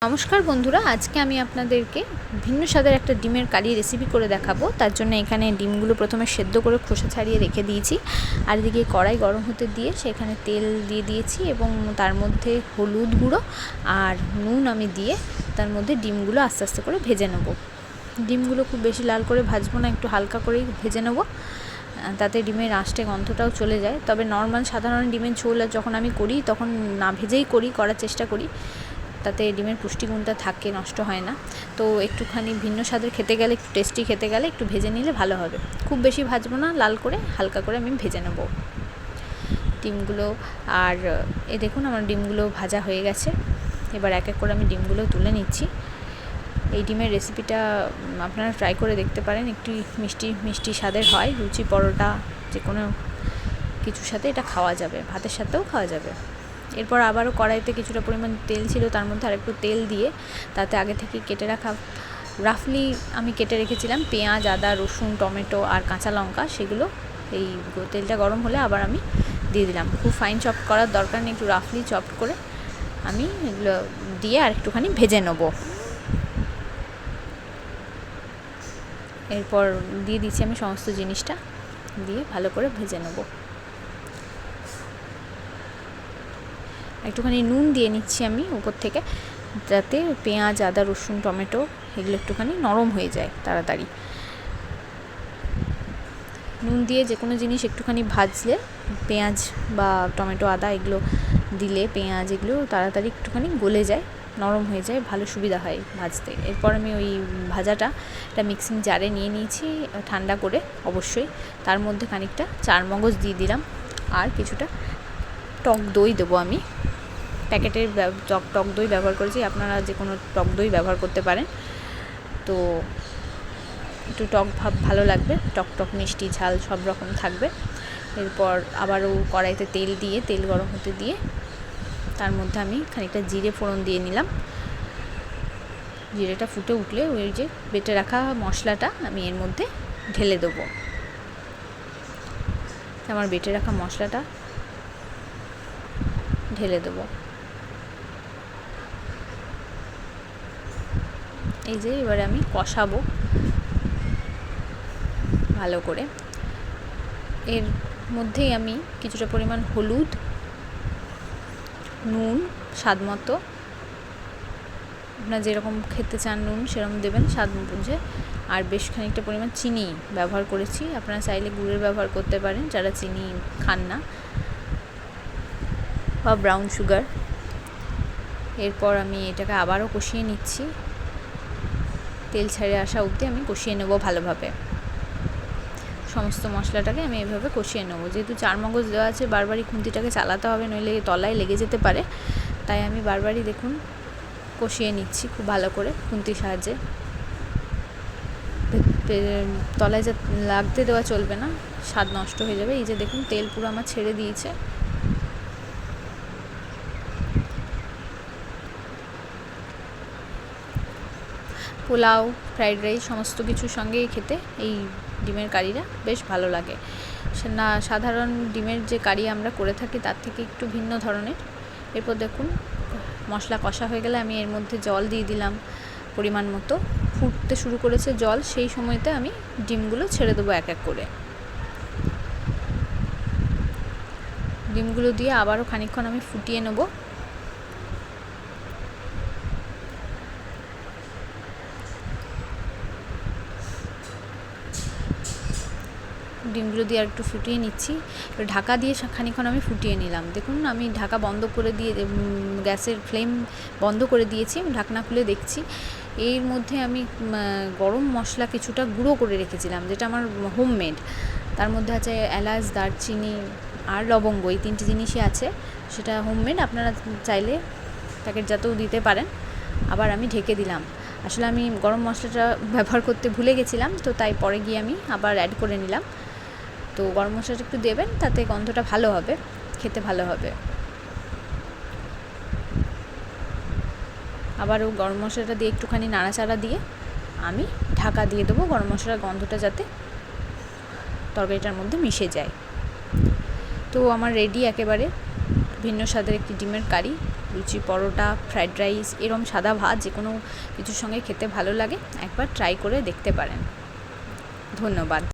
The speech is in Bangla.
নমস্কার বন্ধুরা, আজকে আমি আপনাদেরকে ভিন্ন স্বাদের একটা ডিমের কারি রেসিপি করে দেখাবো। তার জন্য এখানে ডিমগুলো প্রথমে সেদ্ধ করে খোসা ছাড়িয়ে রেখে দিয়েছি। আর এদিকে কড়াই গরম হতে দিয়ে সেখানে তেল দিয়ে দিয়েছি এবং তার মধ্যে হলুদ গুঁড়ো আর নুন আমি দিয়ে তার মধ্যে ডিমগুলো আস্তে আস্তে করে ভেজে নেব। ডিমগুলো খুব বেশি লাল করে ভাজবো না, একটু হালকা করেই ভেজে নেব, তাতে ডিমের আঁশটে গন্ধটাও চলে যায়। তবে নর্মাল সাধারণ ডিমের ঝোল যখন আমি করি তখন না ভেজেই করার চেষ্টা করি, তাতে ডিমের পুষ্টিগুণটা থাকে, নষ্ট হয় না। তো একটুখানি ভিন্ন স্বাদের খেতে গেলে, একটু টেস্টি খেতে গেলে একটু ভেজে নিলে ভালো হবে। খুব বেশি ভাজবো না, লাল করে হালকা করে আমি ভেজে নেব ডিমগুলো। আর দেখুন আমার ডিমগুলো ভাজা হয়ে গেছে। এবার এক এক করে আমি ডিমগুলো তুলে নিচ্ছি। এই ডিমের রেসিপিটা আপনারা ট্রাই করে দেখতে পারেন, একটু মিষ্টি মিষ্টি স্বাদের হয়। লুচি, পরোটা, যে কোনো কিছুর সাথে এটা খাওয়া যাবে, ভাতের সাথেও খাওয়া যাবে। এরপর আবারও কড়াইতে কিছুটা পরিমাণ তেল ছিল, তার মধ্যে আরেকটু তেল দিয়ে তাতে আগে থেকে কেটে রাখা, রাফলি আমি কেটে রেখেছিলাম পেঁয়াজ, আদা, রসুন, টমেটো আর কাঁচা লঙ্কা, সেগুলো এই তেলটা গরম হলে আবার আমি দিয়ে দিলাম। খুব ফাইন চপ করার দরকার নেই, একটু রাফলি চপ করে আমি এগুলো দিয়ে আর একটুখানি ভেজে নেব। এরপর দিয়ে দিচ্ছি আমি সমস্ত জিনিসটা, দিয়ে ভালো করে ভেজে নেব। একটুখানি নুন দিয়ে নিচ্ছি আমি উপর থেকে, যাতে পেঁয়াজ, আদা, রসুন, টমেটো এগুলো একটুখানি নরম হয়ে যায় তাড়াতাড়ি। নুন দিয়ে যে কোনো জিনিস একটুখানি ভাজলে, পেঁয়াজ বা টমেটো, আদা এগুলো দিলে পেঁয়াজ এগুলো তাড়াতাড়ি একটুখানি গলে যায়, নরম হয়ে যায়, ভালো সুবিধা হয় ভাজতে। এরপর আমি ওই ভাজাটা একটা মিক্সিং জারে নিয়ে নিয়েছি ঠান্ডা করে অবশ্যই। তার মধ্যে খানিকটা চারমগজ দিয়ে দিলাম আর কিছুটা টক দই দেবো আমি। প্যাকেটের টক দই ব্যবহার করেছি, আপনারা যে কোনো টক দই ব্যবহার করতে পারেন। তো একটু টক ভাব ভালো লাগবে, টক টক মিষ্টি ঝাল সব রকম থাকবে। এরপর আবারও কড়াইতে তেল দিয়ে, তেল গরম হতে দিয়ে তার মধ্যে আমি খানিকটা জিরে ফোড়ন দিয়ে নিলাম। জিরেটা ফুটে উঠলে ওই যে বেটে রাখা মশলাটা আমি এর মধ্যে ঢেলে দেবো। আমার বেটে রাখা মশলাটা ঢেলে দেবো। এই যে এবারে আমি কষাবো ভালো করে। এর মধ্যেই আমি কিছুটা পরিমাণ হলুদ, নুন স্বাদ মতো, আপনারা যেরকম খেতে চান নুন সেরকম দেবেন স্বাদ বুঝে, আর বেশ খানিকটা পরিমাণ চিনি ব্যবহার করেছি। আপনারা চাইলে গুড়ের ব্যবহার করতে পারেন যারা চিনি খান না, বা ব্রাউন সুগার। এরপর আমি এটাকে আবারও কষিয়ে নিচ্ছি, তেল ছেড়ে আসা অবধি আমি কষিয়ে নেব ভালোভাবে। সমস্ত মশলাটাকে আমি এভাবে কষিয়ে নেব। যেহেতু চারমগজ দেওয়া আছে, বারবারই খুন্তিটাকে চালাতে হবে, নইলে তলায় লেগে যেতে পারে। তাই আমি বারবারই দেখুন কষিয়ে নিচ্ছি খুব ভালো করে খুন্তির সাহায্যে। তলায় যা লাগতে দেওয়া চলবে না, স্বাদ নষ্ট হয়ে যাবে। এই যে দেখুন তেল পুরো আমার ছেড়ে দিয়েছে। পোলাও, ফ্রাইড রাইস সমস্ত কিছুর সঙ্গেই খেতে এই ডিমের কারিটা বেশ ভালো লাগে। না, সাধারণ ডিমের যে কারি আমরা করে থাকি তার থেকে একটু ভিন্ন ধরনের। এরপর দেখুন মশলা কষা হয়ে গেলে আমি এর মধ্যে জল দিয়ে দিলাম পরিমাণ মতো। ফুটতে শুরু করেছে জল, সেই সময়তে আমি ডিমগুলো ছেড়ে দেবো এক এক করে। ডিমগুলো দিয়ে আবারও খানিকক্ষণ আমি ফুটিয়ে নেব। ডিমগুলো দিয়ে আর একটু ফুটিয়ে নিচ্ছি। ঢাকা দিয়ে খানিকক্ষণ আমি ফুটিয়ে নিলাম। দেখুন আমি ঢাকা বন্ধ করে দিয়ে, গ্যাসের ফ্লেম বন্ধ করে দিয়েছি, ঢাকনা খুলে দেখছি এর মধ্যে আমি গরম মশলা কিছুটা গুঁড়ো করে রেখেছিলাম, যেটা আমার হোমমেড। তার মধ্যে আছে এলাচ, দারচিনি আর লবঙ্গ, এই তিনটি জিনিসই আছে। সেটা হোমমেড, আপনারা চাইলে প্যাকেটজাতও দিতে পারেন। আবার আমি ঢেকে দিলাম। আসলে আমি গরম মশলাটা ব্যবহার করতে ভুলে গেছিলাম, তো তাই পরে গিয়ে আমি আবার অ্যাড করে নিলাম। তো গরম মশলাটা একটু দেবেন, তাতে গন্ধটা ভালো হবে, খেতে ভালো হবে। আবারও গরম মশলাটা দিয়ে একটুখানি নাড়াচাড়া দিয়ে আমি ঢাকা দিয়ে দেবো, গরম মশলার গন্ধটা যাতে তরকারিটার মধ্যে মিশে যায়। তো আমার রেডি একেবারে ভিন্ন স্বাদের একটি ডিমের কারি। লুচি, পরোটা, ফ্রাইড রাইস, এরম সাদা ভাত যে কোনো কিছুর সঙ্গে খেতে ভালো লাগে। একবার ট্রাই করে দেখতে পারেন। ধন্যবাদ।